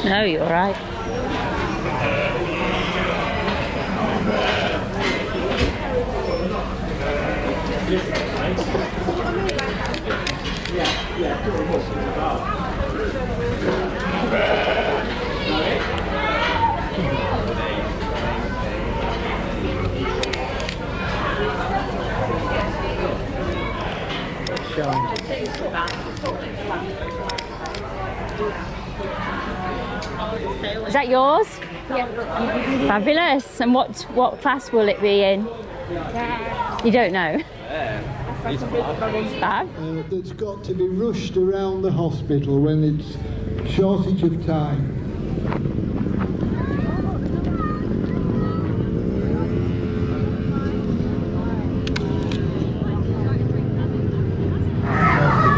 No, you're right. Is that yours? Yeah. Fabulous. And what class will it be in? You don't know? Fab. That's got to be rushed around the hospital when it's shortage of time.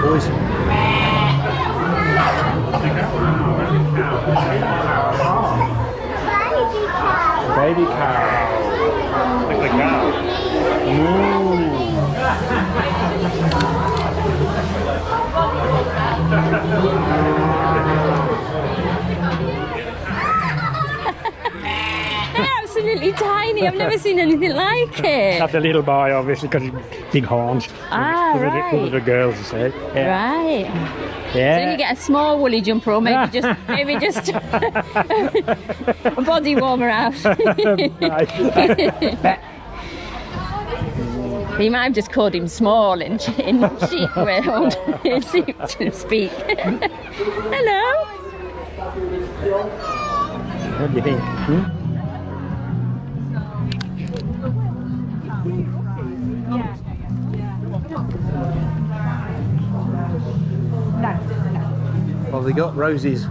Boys. Baby cow. Like the cow. They're absolutely tiny. I've never seen anything like it. That's a little boy, obviously, because he's big horns. Ah, One of the girls, I said. Yeah. Right. So Yeah. you get a small woolly jumper, or maybe just a body warmer out. You might have just called him small in sheep world, so to speak. Hello. What do you think? Well, they got Rosie's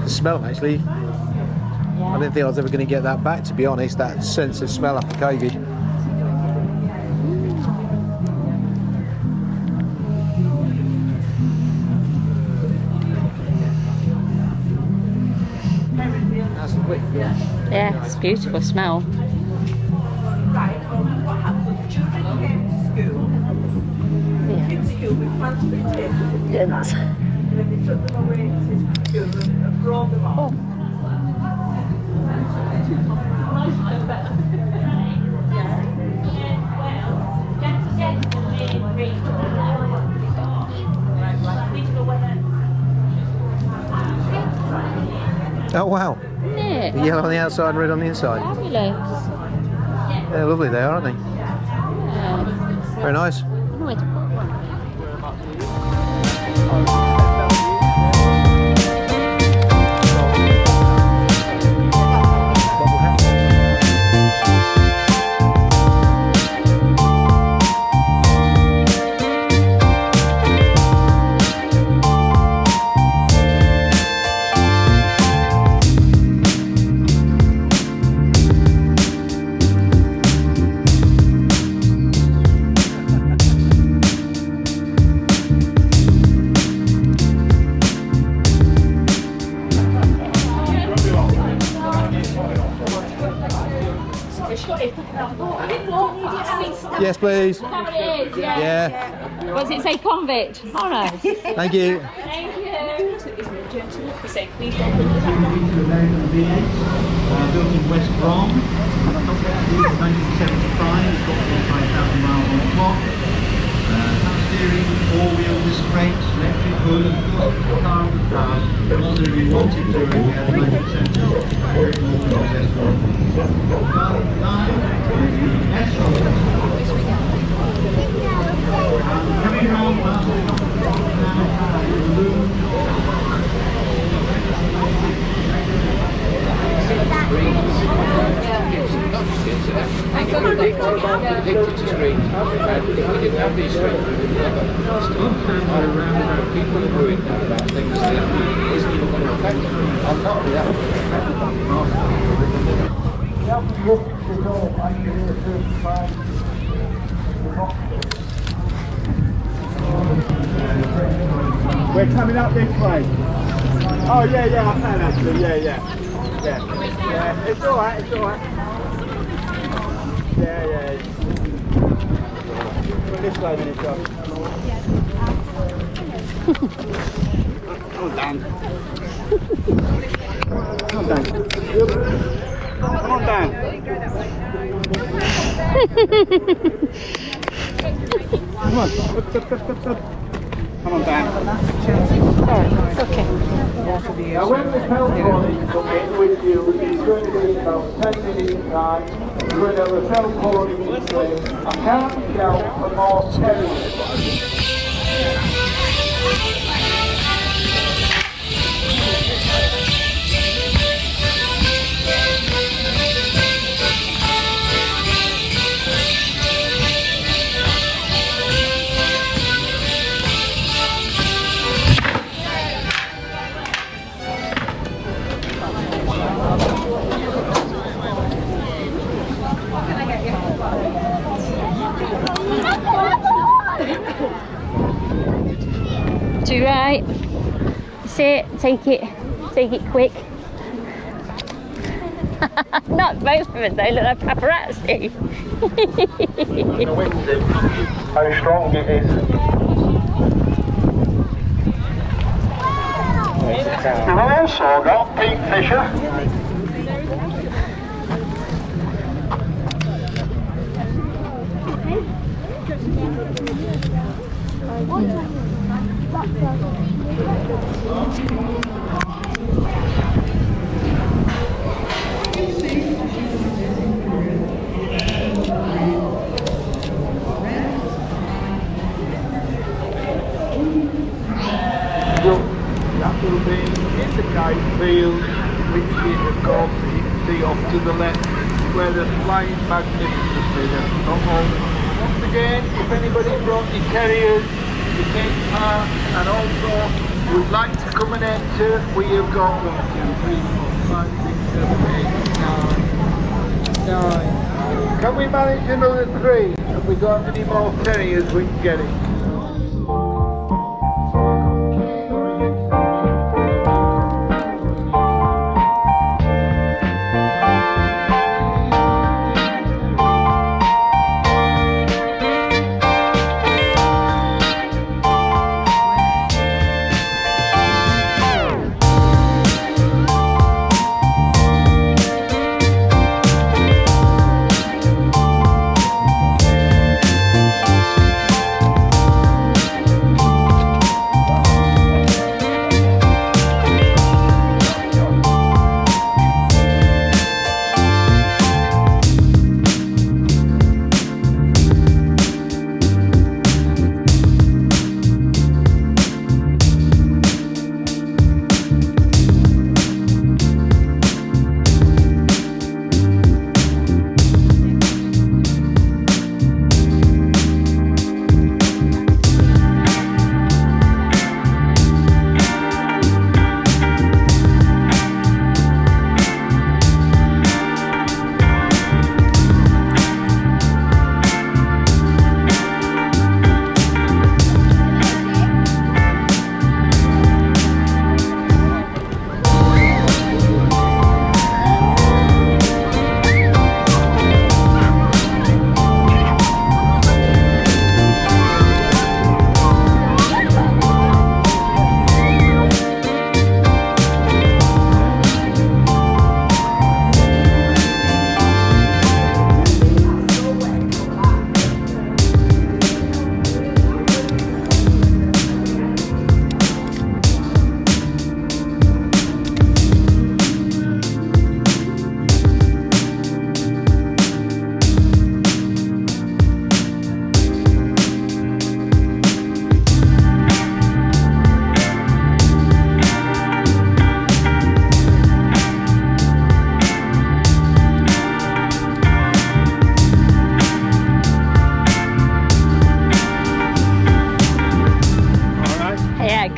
smell actually. I didn't think I was ever going to get that back, to be honest, that sense of smell after COVID. That's the quick. Yeah, it's a beautiful smell. Goodness. Oh. Oh wow. Yeah. The yellow on the outside, red on the inside. Fabulous. Yeah, lovely they are, aren't they? Yeah. Very nice. Yes, please. That what it is, yeah. Yeah. What does it say, convict? Oh no. Thank you. Thank you. Built in West Brom, 1975, it's got 45,000 miles on the clock. Power steering, all-wheel disc brakes, electric hood, and full car of the cars. Also, if you wanted to, we had 90% coming round, We're coming up this way. Oh yeah, yeah, I can actually, yeah. It's alright, it's alright. Yeah. This way, then it's on. Come on, Dan. Come on, Dan. Come on, Dan. Come on. Come on, Dan. Sorry, it's okay. Now when the pelponies come in with you, it's going to be about 10 minutes time. You're going to have a pelpony in place. I can't shout for more terriers. Do right. Sit, take it quick. Not both of us, they look like paparazzi. How strong it is. I've also got Pete Fisher. That will be in the kite field, which is of course you can see off to the left where the flying magnificent figure. Once again, if anybody brought any terriers, you take part, and also would like to come and enter, we have got 1, 2, 3, 4, 5, 6, 7, 8, 9. Can we manage another 3? If we got any more terriers, we can get it.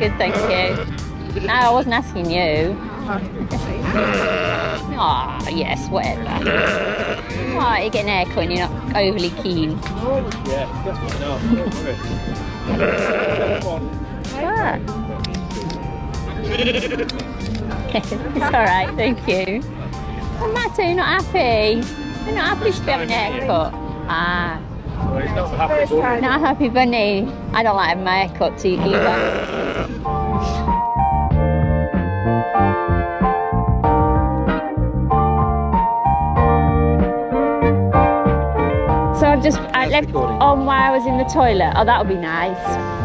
good, thank you. No, I wasn't asking you. Oh, yes, whatever. Oh, you're getting a haircut and you're not overly keen. Yeah, definitely not. It's alright, thank you. Oh, Matty, you're not happy? You're not happy to be having a haircut? Ah. Well, it's not happy, but Not happy, Bunny. I don't like having my haircut either. So I left on while I was in the toilet. Oh, that would be nice.